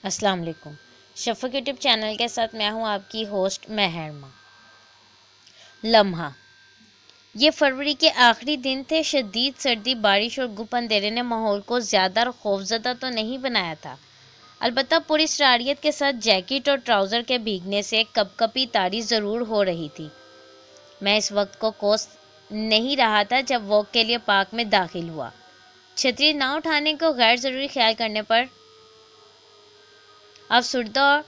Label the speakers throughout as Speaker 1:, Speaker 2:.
Speaker 1: السلام علیکم۔ شفق YouTube channel کے ساتھ میں ہوں آپ کی ہوسٹ مہرما۔ لمحہ، یہ فروری کے آخری دن تھے۔ شدید سردی، بارش اور گپ اندھیرے نے ماحول کو زیادہ خوفزدہ تو نہیں بنایا تھا، البتہ پوری شرارت کے ساتھ جیکٹ اور ٹراؤزر کے بھیگنے سے کپ کپی طاری ضرور ہو رہی تھی۔ میں اس وقت کو کوس نہیں رہا تھا جب واک کے لیے پارک میں داخل ہوا۔ چھتری نہ اٹھانے کو غیر ضروری خیال کرنے پر افسردہ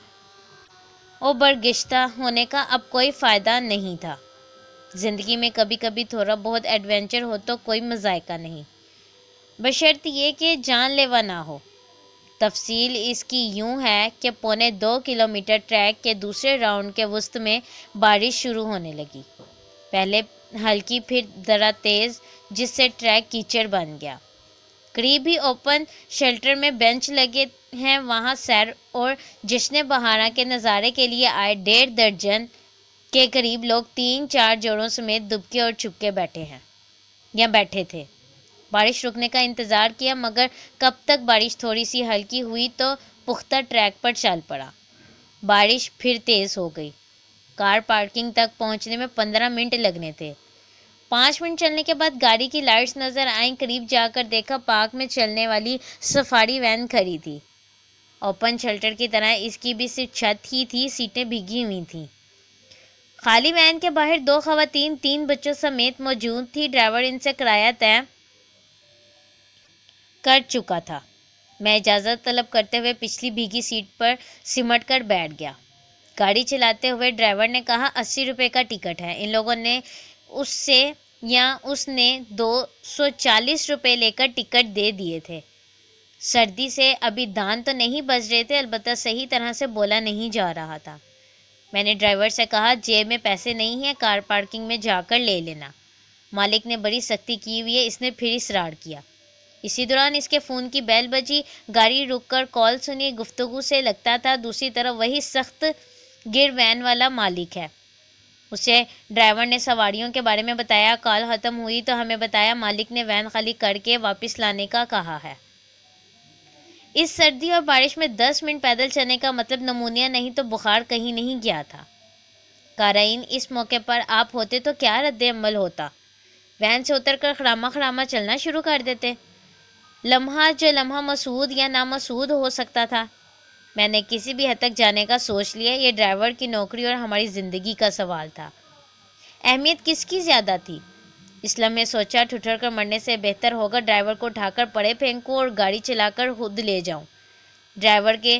Speaker 1: اور برگشتہ ہونے کا اب کوئی فائدہ نہیں تھا۔ زندگی میں کبھی کبھی تھوڑا بہت ایڈونچر ہو تو کوئی مذائقہ نہیں، بشرط یہ کہ جان لیوا نہ ہو۔ تفصیل اس کی یوں ہے کہ 1.25 کلومیٹر ٹریک کے دوسرے راؤنڈ کے وسط میں بارش شروع ہونے لگی، پہلے ہلکی پھر ذرا تیز، جس سے ٹریک کیچڑ بن گیا۔ قریب ہی اوپن شیلٹر میں بینچ لگے ہیں، وہاں سیر اور جشن بہاراں کے نظارے کے لیے آئے 1.5 درجن کے قریب لوگ 3-4 جوڑوں سمیت دبکے اور چھپکے بیٹھے تھے۔ بارش رکنے کا انتظار کیا، مگر کب تک بارش تھوڑی سی ہلکی ہوئی تو پختہ ٹریک پر چل پڑا۔ بارش پھر تیز ہو گئی۔ کار پارکنگ تک پہنچنے میں 15 منٹ لگنے تھے۔ 5 منٹ چلنے کے بعد گاڑی کی لائٹس نظر آئیں۔ قریب جا کر دیکھا پارک میں چلنے والی سفاری وین کھڑی تھی۔ اوپن شیلٹر کی طرح اس کی بھی صرف چھت ہی تھی، سیٹیں بھیگی ہوئی تھیں۔ خالی وین کے باہر 2 خواتین 3 بچوں سمیت موجود تھی۔ ڈرائیور ان سے کرایہ طے کر چکا تھا۔ میں اجازت طلب کرتے ہوئے پچھلی بھیگی سیٹ پر سمٹ کر بیٹھ گیا۔ گاڑی چلاتے ہوئے ڈرائیور نے کہا 80 روپے کا ٹکٹ ہے۔ ان لوگوں نے اس نے 240 روپے لے کر ٹکٹ دے دیے تھے۔ سردی سے ابھی دان تو نہیں بج رہے تھے، البتہ صحیح طرح سے بولا نہیں جا رہا تھا۔ میں نے ڈرائیور سے کہا جیب میں پیسے نہیں ہیں، کار پارکنگ میں جا کر لے لینا۔ مالک نے بڑی سختی کی ہوئی ہے، اس نے پھر اصرار کیا۔ اسی دوران اس کے فون کی بیل بجی، گاڑی رک کر کال سنی۔ گفتگو سے لگتا تھا دوسری طرف وہی سخت گر وین والا مالک ہے۔ اسے ڈرائیور نے سواریوں کے بارے میں بتایا۔ کال ختم ہوئی تو ہمیں بتایا مالک نے وین خالی کر کے واپس لانے کا کہا ہے۔ اس سردی اور بارش میں 10 منٹ پیدل چلنے کا مطلب نمونیا نہیں تو بخار کہیں نہیں گیا تھا۔ قارئین، اس موقع پر آپ ہوتے تو کیا رد عمل ہوتا؟ وین سے اتر کر خراما چلنا شروع کر دیتے؟ لمحہ جو لمحہ مسعود یا نامسعود ہو سکتا تھا۔ میں نے کسی بھی حد تک جانے کا سوچ لیا۔ یہ ڈرائیور کی نوکری اور ہماری زندگی کا سوال تھا۔ اہمیت کس کی زیادہ تھی؟ اس لمحے سوچا ٹھٹر کر مرنے سے بہتر ہوگا ڈرائیور کو اٹھا کر پڑے پھینکوں اور گاڑی چلا کر خود لے جاؤں۔ ڈرائیور کے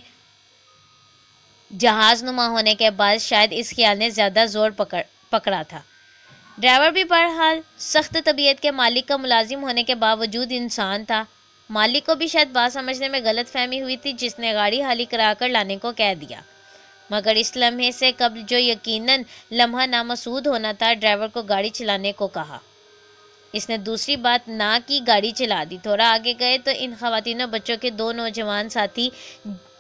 Speaker 1: جہاز نما ہونے کے بعد شاید اس خیال نے زیادہ زور پکڑا تھا۔ ڈرائیور بھی بہرحال سخت طبیعت کے مالک کا ملازم ہونے کے باوجود انسان تھا۔ مالک کو بھی شاید بات سمجھنے میں غلط فہمی ہوئی تھی، جس نے گاڑی خالی کرا کر لانے کو کہہ دیا۔ مگر اس لمحے سے قبل جو یقیناً لمحہ نامسعود ہونا تھا، ڈرائیور کو گاڑی چلانے کو کہا۔ اس نے دوسری بات نہ کی، گاڑی چلا دی۔ تھوڑا آگے گئے تو ان خواتین و بچوں کے 2 نوجوان ساتھی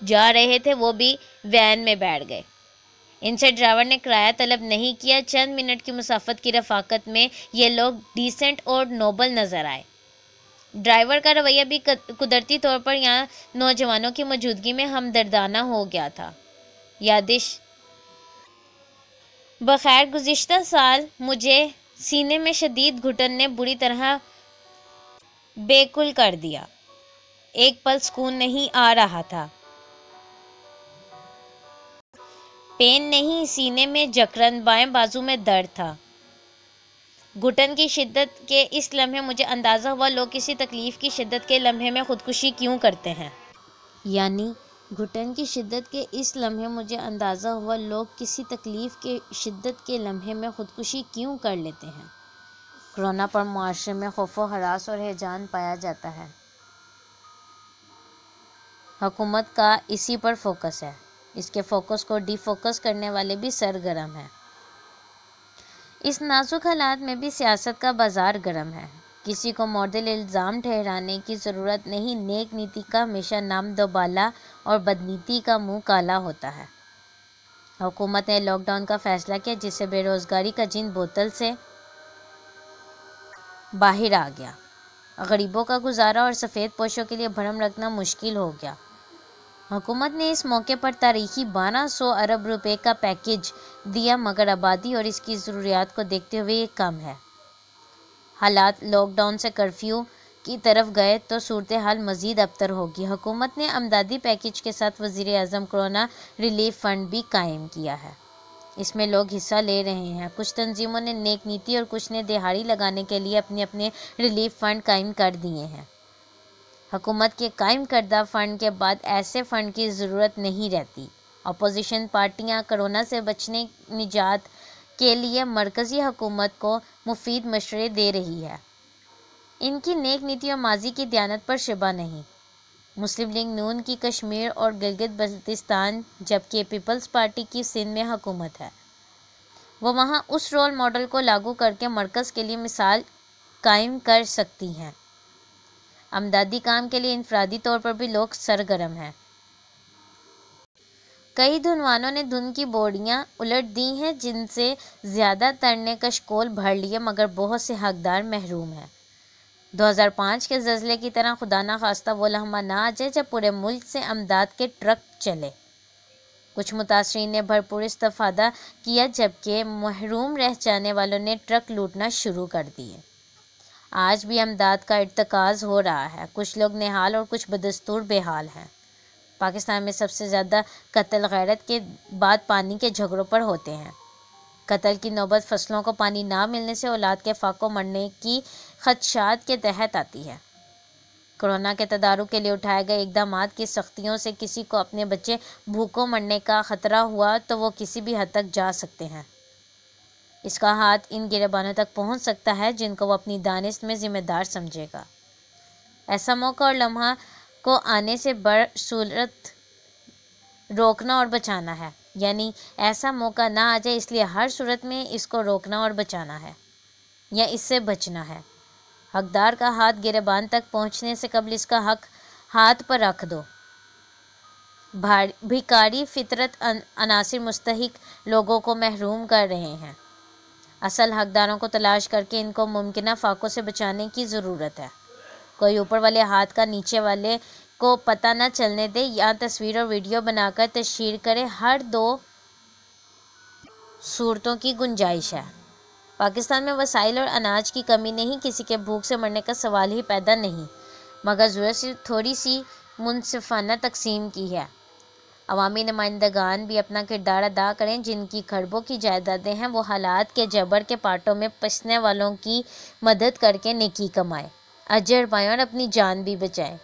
Speaker 1: جا رہے تھے، وہ بھی وین میں بیٹھ گئے۔ ان سے ڈرائیور نے کرایہ طلب نہیں کیا۔ چند منٹ کی مسافت کی رفاقت میں یہ لوگ ڈیسنٹ اور نوبل نظر آئے۔ ڈرائیور کا رویہ بھی قدرتی طور پر یہاں نوجوانوں کی موجودگی میں ہمدردانہ ہو گیا تھا۔ یادش بخیر، گزشتہ سال مجھے سینے میں شدید گھٹن نے بری طرح بیکل کر دیا۔ ایک پل سکون نہیں آ رہا تھا۔ پین نہیں، سینے میں جکڑن، بائیں بازو میں درد تھا۔ گھٹن کی شدت کے اس لمحے مجھے اندازہ ہوا لوگ کسی تکلیف کی شدت کے لمحے میں خودکشی کیوں کرتے ہیں۔ گھٹن کی شدت کے اس لمحے مجھے اندازہ ہوا لوگ کسی تکلیف کی شدت کے لمحے میں خودکشی کیوں کر لیتے ہیں۔ کورونا پر معاشرے میں خوف و ہراس اور ہیجان پایا جاتا ہے۔ حکومت کا اسی پر فوکس ہے۔ اس کے فوکس کو ڈی فوکس کرنے والے بھی سرگرم ہیں۔ اس نازک حالات میں بھی سیاست کا بازار گرم ہے۔ کسی کو معتدل الزام ٹھہرانے کی ضرورت نہیں۔ نیک نیتی کا ہمیشہ نام دوبالا اور بدنیتی کا منہ کالا ہوتا ہے۔ حکومت نے لاک ڈاؤن کا فیصلہ کیا، جس سے بے روزگاری کا جن بوتل سے باہر آ گیا۔ غریبوں کا گزارا اور سفید پوشوں کے لیے بھرم رکھنا مشکل ہو گیا۔ حکومت نے اس موقع پر تاریخی 1200 ارب روپے کا پیکیج دیا، مگر آبادی اور اس کی ضروریات کو دیکھتے ہوئے یہ کم ہے۔ حالات لاک ڈاؤن سے کرفیو کی طرف گئے تو صورتحال مزید ابتر ہوگی۔ حکومت نے امدادی پیکیج کے ساتھ وزیر اعظم کورونا ریلیف فنڈ بھی قائم کیا ہے۔ اس میں لوگ حصہ لے رہے ہیں۔ کچھ تنظیموں نے نیک نیتی اور کچھ نے دہاڑی لگانے کے لیے اپنے ریلیف فنڈ قائم کر دیے ہیں۔ حکومت کے قائم کردہ فنڈ کے بعد ایسے فنڈ کی ضرورت نہیں رہتی۔ اپوزیشن پارٹیاں کورونا سے بچنے نجات کے لیے مرکزی حکومت کو مفید مشورے دے رہی ہے۔ ان کی نیک نیتی اور ماضی کی دیانت پر شبہ نہیں۔ مسلم لیگ نون کی کشمیر اور گلگت بلتستان جبکہ پیپلز پارٹی کی سندھ میں حکومت ہے، وہ وہاں اس رول ماڈل کو لاگو کر کے مرکز کے لیے مثال قائم کر سکتی ہیں۔ امدادی کام کے لیے انفرادی طور پر بھی لوگ سرگرم ہیں۔ کئی دھنوانوں نے دھن کی بوریاں الٹ دی ہیں، جن سے زیادہ تر نے کشکول بھر لیے، مگر بہت سے حقدار محروم ہیں۔ 2005 کے زلزلے کی طرح خدا نخواستہ وہ لمحہ نہ آ جائے جب پورے ملک سے امداد کے ٹرک چلے۔ کچھ متاثرین نے بھرپور استفادہ کیا جبکہ محروم رہ جانے والوں نے ٹرک لوٹنا شروع کر دیے۔ آج بھی امداد کا ارتکاز ہو رہا ہے۔ کچھ لوگ نہال اور کچھ بدستور بے حال ہیں۔ پاکستان میں سب سے زیادہ قتل غیرت کے بعد پانی کے جھگڑوں پر ہوتے ہیں۔ قتل کی نوبت فصلوں کو پانی نہ ملنے سے اولاد کے فاقوں مرنے کی خدشات کے تحت آتی ہے۔ کورونا کے تدارک کے لیے اٹھائے گئے اقدامات کی سختیوں سے کسی کو اپنے بچے بھوکوں مرنے کا خطرہ ہوا تو وہ کسی بھی حد تک جا سکتے ہیں۔ اس کا ہاتھ ان گریبانوں تک پہنچ سکتا ہے جن کو وہ اپنی دانست میں ذمہ دار سمجھے گا۔ ایسا موقع اور لمحہ کو آنے سے صورت روکنا اور بچانا ہے، یعنی ایسا موقع نہ آ جائے اس لیے ہر صورت میں اس کو روکنا اور بچانا ہے یا اس سے بچنا ہے۔ حقدار کا ہاتھ گریبان تک پہنچنے سے قبل اس کا حق ہاتھ پر رکھ دو۔ بھیکاری فطرت عناصر مستحق لوگوں کو محروم کر رہے ہیں۔ اصل حقداروں کو تلاش کر کے ان کو ممکنہ فاقوں سے بچانے کی ضرورت ہے۔ کوئی اوپر والے ہاتھ کا نیچے والے کو پتہ نہ چلنے دے یا تصویر اور ویڈیو بنا کر تشہیر کرے۔ ہر دو صورتوں کی گنجائش ہے۔ پاکستان میں وسائل اور اناج کی کمی نہیں، کسی کے بھوک سے مرنے کا سوال ہی پیدا نہیں، مگر ضرورت صرف تھوڑی سی منصفانہ تقسیم کی ہے۔ عوامی نمائندگان بھی اپنا کردار ادا کریں۔ جن کی کھربوں کی جائیدادیں ہیں وہ حالات کے جبر کے پاٹوں میں پسنے والوں کی مدد کر کے نیکی کمائیں، اجر پائیں اور اپنی جان بھی بچائیں۔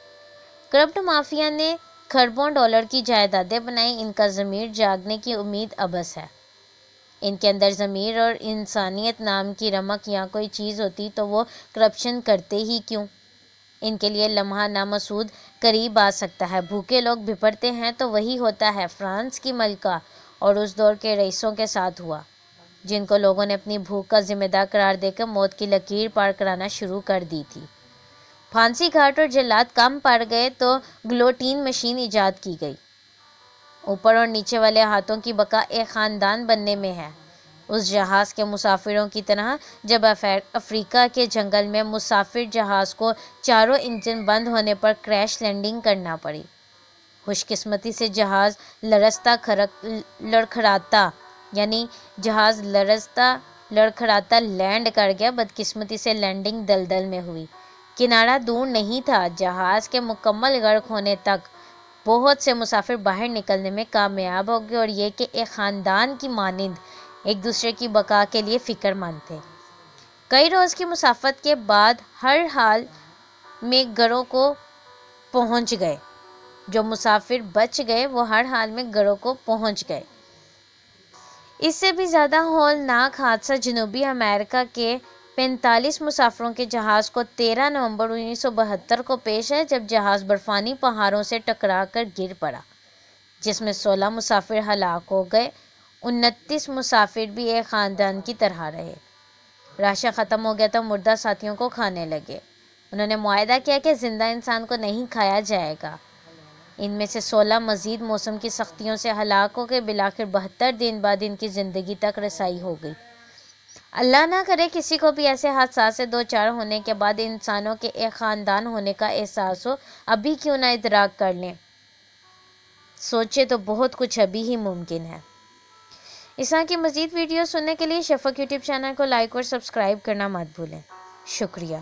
Speaker 1: کرپٹ مافیا نے کھربوں ڈالر کی جائیدادیں بنائیں، ان کا ضمیر جاگنے کی امید عبث ہے۔ ان کے اندر ضمیر اور انسانیت نام کی رمق یا کوئی چیز ہوتی تو وہ کرپشن کرتے ہی کیوں؟ ان کے لیے لمحہ نامسعود قریب آ سکتا ہے۔ بھوکے لوگ بھپڑتے ہیں تو وہی ہوتا ہے فرانس کی ملکہ اور اس دور کے رئیسوں کے ساتھ ہوا، جن کو لوگوں نے اپنی بھوک کا ذمہ دار قرار دے کر موت کی لکیر پار کرانا شروع کر دی تھی۔ پھانسی گھاٹ اور جلات کم پڑ گئے تو گلوٹین مشین ایجاد کی گئی۔ اوپر اور نیچے والے ہاتھوں کی بقا ایک خاندان بننے میں ہے۔ اس جہاز کے مسافروں کی طرح جب افریقہ کے جنگل میں مسافر جہاز کو چاروں انجن بند ہونے پر کریش لینڈنگ کرنا پڑی۔ خوش قسمتی سے جہاز لڑکھڑاتا لینڈ کر گیا۔ بدقسمتی سے لینڈنگ دلدل میں ہوئی۔ کنارہ دور نہیں تھا۔ جہاز کے مکمل غرق ہونے تک بہت سے مسافر باہر نکلنے میں کامیاب ہو گئے، اور یہ کہ ایک خاندان کی مانند ایک دوسرے کی بقا کے لیے فکر مند تھے۔ کئی روز کی مسافت کے بعد ہر حال میں گھروں کو پہنچ گئے۔ جو مسافر بچ گئے وہ ہر حال میں گھروں کو پہنچ گئے۔ اس سے بھی زیادہ ہولناک حادثہ جنوبی امریکہ کے 45 مسافروں کے جہاز کو 13 نومبر 1972 کو پیش ہے، جب جہاز برفانی پہاڑوں سے ٹکرا کر گر پڑا، جس میں 16 مسافر ہلاک ہو گئے۔ 29 مسافر بھی ایک خاندان کی طرح رہے۔ راشن ختم ہو گیا تو مردہ ساتھیوں کو کھانے لگے۔ انہوں نے معاہدہ کیا کہ زندہ انسان کو نہیں کھایا جائے گا۔ ان میں سے 16 مزید موسم کی سختیوں سے ہلاک ہو گئے۔ بالآخر 72 دن بعد ان کی زندگی تک رسائی ہو گئی۔ اللہ نہ کرے کسی کو بھی ایسے حادثات سے دوچار ہونے کے بعد انسانوں کے ایک خاندان ہونے کا احساس ہو۔ ابھی کیوں نہ ادراک کر لیں سوچے تو بہت کچھ ابھی ہی ممکن ہے۔ اس طرح کی مزید ویڈیو سننے کے لیے شفق یوٹیوب چینل کو لائک اور سبسکرائب کرنا مت بھولیں۔ شکریہ۔